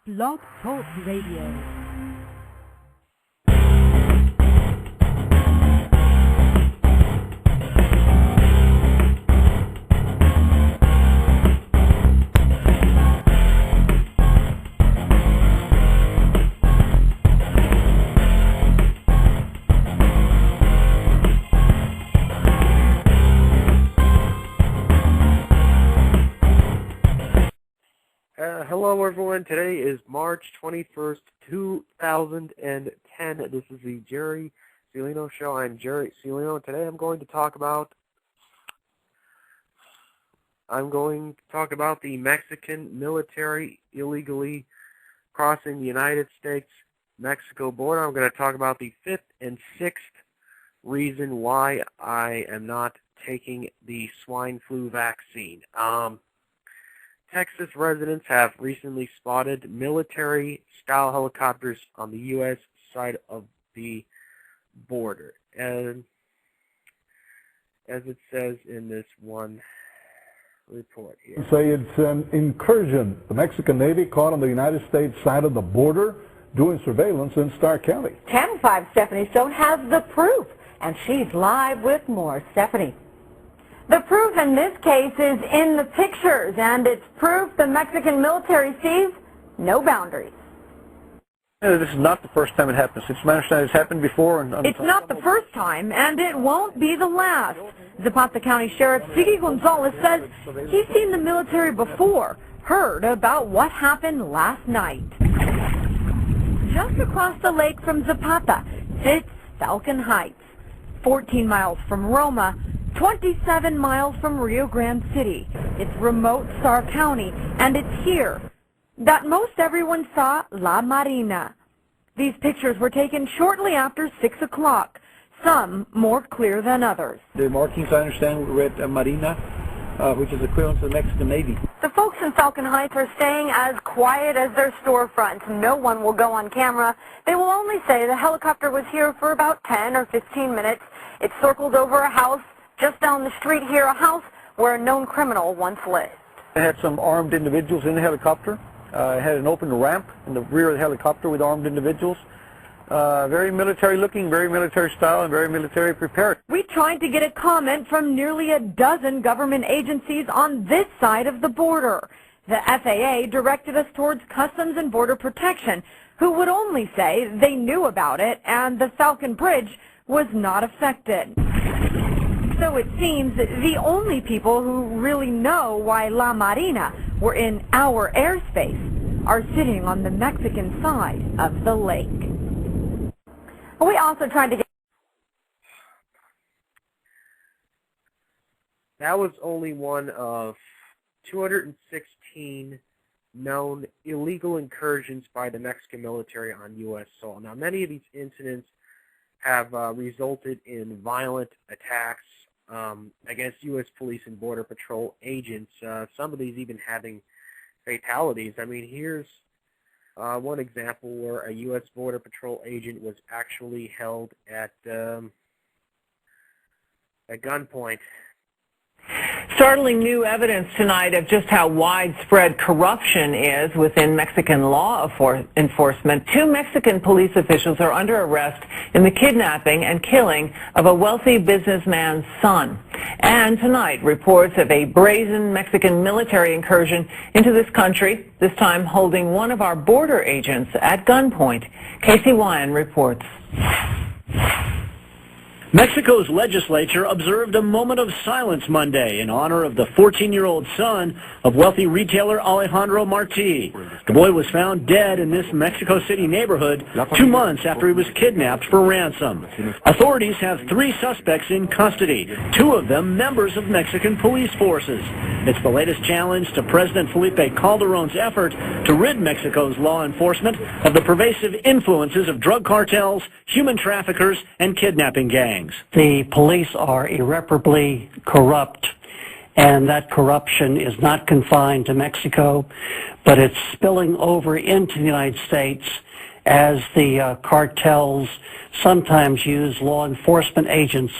Blog Talk Radio. Hello everyone, today is March 21st, 2010. This is the Jerry Ciolino Show. I'm Jerry Ciolino. Today I'm going to talk about the Mexican military illegally crossing the United States-Mexico border. I'm going to talk about the fifth and sixth reason why I am not taking the swine flu vaccine. Texas residents have recently spotted military-style helicopters on the U.S. side of the border. And as it says in this one report here. Say it's an incursion. The Mexican Navy caught on the United States side of the border doing surveillance in Stark County. 10-5 Stephanie Stone has the proof, and she's live with more. Stephanie. The proof in this case is in the pictures, and it's proof the Mexican military sees no boundaries. This is not the first time it happens. It's my understanding it's happened before. It's not the first time, and it won't be the last. Zapata County Sheriff Siggy Gonzalez says he's seen the military before, heard about what happened last night. Just across the lake from Zapata sits Falcon Heights, 14 miles from Roma, 27 miles from Rio Grande City. It's remote Stark County, and it's here that most everyone saw La Marina. These pictures were taken shortly after 6 o'clock, some more clear than others. The markings, I understand, were at Marina, which is equivalent to the Mexican Navy. The folks in Falcon Heights are staying as quiet as their storefronts. No one will go on camera. They will only say the helicopter was here for about 10 or 15 minutes. It circled over a house just down the street here, a house where a known criminal once lived. It had some armed individuals in the helicopter. It had an open ramp in the rear of the helicopter with armed individuals. Very military looking, very military style, and very military prepared. We tried to get a comment from nearly a dozen government agencies on this side of the border. The FAA directed us towards Customs and Border Protection, who would only say they knew about it and the Falcon Bridge was not affected. So it seems the only people who really know why La Marina were in our airspace are sitting on the Mexican side of the lake. We also tried to get... That was only one of 216 known illegal incursions by the Mexican military on U.S. soil. Now, many of these incidents have resulted in violent attacks against U.S. police and Border Patrol agents, some of these even having fatalities. I mean, here's one example where a U.S. Border Patrol agent was actually held at gunpoint. Startling new evidence tonight of just how widespread corruption is within Mexican law enforcement. 2 Mexican police officials are under arrest in the kidnapping and killing of a wealthy businessman's son. And tonight, reports of a brazen Mexican military incursion into this country, this time holding one of our border agents at gunpoint. Casey Wyan reports. Mexico's legislature observed a moment of silence Monday in honor of the 14-year-old son of wealthy retailer Alejandro Martí. The boy was found dead in this Mexico City neighborhood 2 months after he was kidnapped for ransom. Authorities have 3 suspects in custody, 2 of them members of Mexican police forces. It's the latest challenge to President Felipe Calderón's effort to rid Mexico's law enforcement of the pervasive influences of drug cartels, human traffickers, and kidnapping gangs. The police are irreparably corrupt, and that corruption is not confined to Mexico, but it's spilling over into the United States as the cartels sometimes use law enforcement agents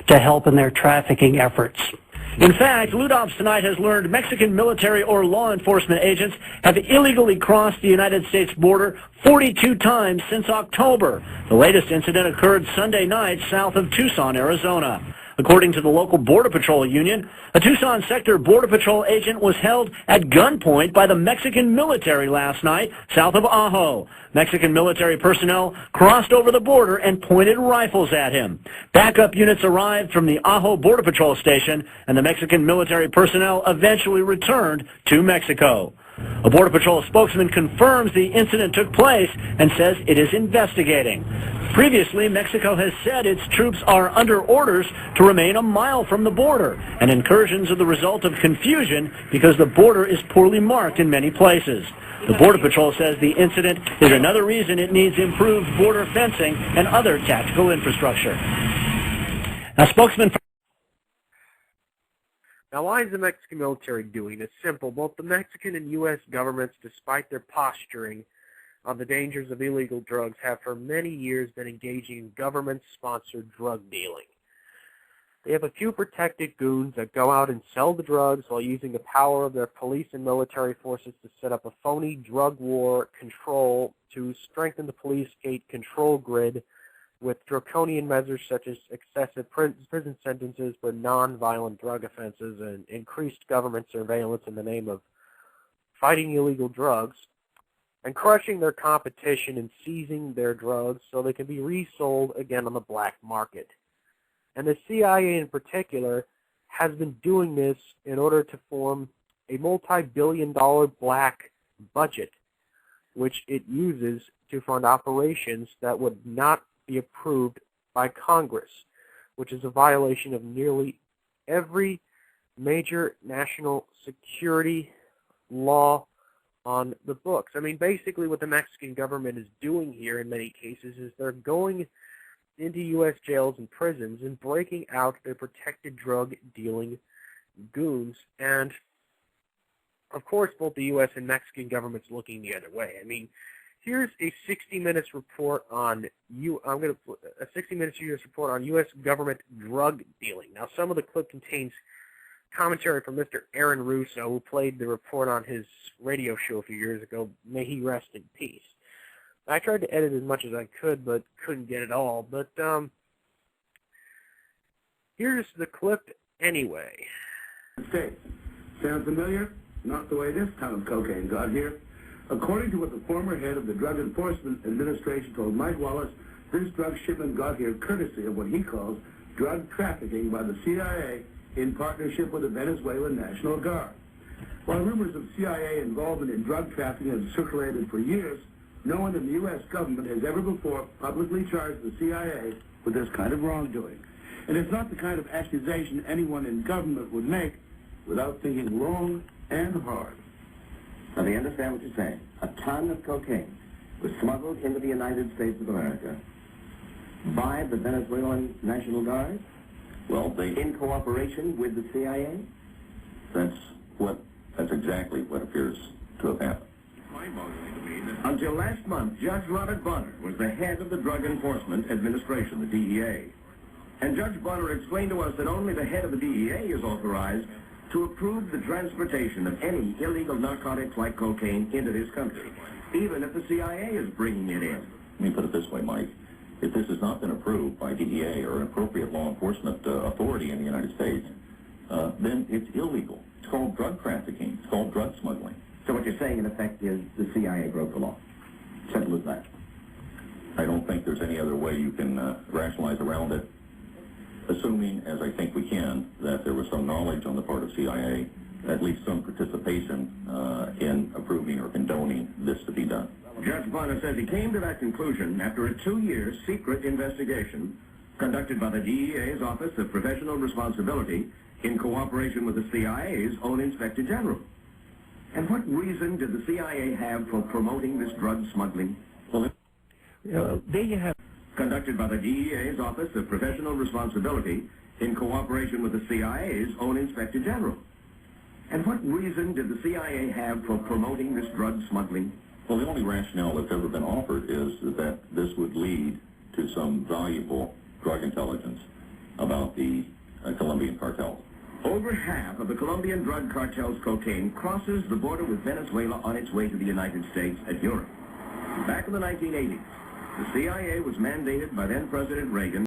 to help in their trafficking efforts. In fact, Ludops tonight has learned Mexican military or law enforcement agents have illegally crossed the United States border 42 times since October. The latest incident occurred Sunday night south of Tucson, Arizona. According to the local Border Patrol union, a Tucson sector Border Patrol agent was held at gunpoint by the Mexican military last night south of Ajo. Mexican military personnel crossed over the border and pointed rifles at him. Backup units arrived from the Ajo Border Patrol station, and the Mexican military personnel eventually returned to Mexico. A Border Patrol spokesman confirms the incident took place and says it is investigating. Previously, Mexico has said its troops are under orders to remain a mile from the border, and incursions are the result of confusion because the border is poorly marked in many places. The Border Patrol says the incident is another reason it needs improved border fencing and other tactical infrastructure. Now, spokesman for Now, why is the Mexican military doing this? Simple. Both the Mexican and U.S. governments, despite their posturing on the dangers of illegal drugs, have for many years been engaging in government-sponsored drug dealing. They have a few protected goons that go out and sell the drugs while using the power of their police and military forces to set up a phony drug war control to strengthen the police state control grid with draconian measures such as excessive prison sentences for non-violent drug offenses and increased government surveillance in the name of fighting illegal drugs, and crushing their competition and seizing their drugs so they can be resold again on the black market. And the CIA in particular has been doing this in order to form a multi-billion-dollar black budget, which it uses to fund operations that would not be approved by Congress, which is a violation of nearly every major national security law on the books. I mean, basically what the Mexican government is doing here in many cases is they're going into U.S. jails and prisons and breaking out their protected drug dealing goons. And, of course, both the U.S. and Mexican governments looking the other way. I mean, here's a 60 Minutes report on a 60 Minutes report on U.S. government drug dealing. Now, some of the clip contains commentary from Mr. Aaron Russo, who played the report on his radio show a few years ago. May he rest in peace. I tried to edit as much as I could, but couldn't get it all. But here's the clip anyway. States. Sound familiar? Not the way this ton of cocaine got here. According to what the former head of the Drug Enforcement Administration told Mike Wallace, this drug shipment got here courtesy of what he calls drug trafficking by the CIA in partnership with the Venezuelan National Guard. While rumors of CIA involvement in drug trafficking have circulated for years, no one in the U.S. government has ever before publicly charged the CIA with this kind of wrongdoing. And it's not the kind of accusation anyone in government would make without thinking long and hard. Now, do you understand what you're saying? A ton of cocaine was smuggled into the United States of America by the Venezuelan National Guard? Well, in cooperation with the CIA? That's exactly what appears to have happened. Until last month, Judge Robert Bonner was the head of the Drug Enforcement Administration, the DEA. And Judge Bonner explained to us that only the head of the DEA is authorized to approve the transportation of any illegal narcotics like cocaine into this country, even if the CIA is bringing it in. Let me put it this way, Mike. If this has not been approved by DEA or an appropriate law enforcement authority in the United States, then it's illegal. It's called drug trafficking. It's called drug smuggling. So what you're saying, in effect, is the CIA broke the law. Simple as that. I don't think there's any other way you can rationalize around it, assuming, as I think we can, that there was some knowledge on the part of CIA, at least some participation in approving or condoning this to be done. Judge Bonner says he came to that conclusion after a 2-year secret investigation conducted by the DEA's Office of Professional Responsibility in cooperation with the CIA's own Inspector General. And what reason did the CIA have for promoting this drug smuggling? Well, there you have conducted by the DEA's Office of Professional Responsibility in cooperation with the CIA's own Inspector General. And what reason did the CIA have for promoting this drug smuggling? Well, the only rationale that's ever been offered is that this would lead to some valuable drug intelligence about the Colombian cartel. Over half of the Colombian drug cartel's cocaine crosses the border with Venezuela on its way to the United States and Europe. Back in the 1980s, the CIA was mandated by then-President Reagan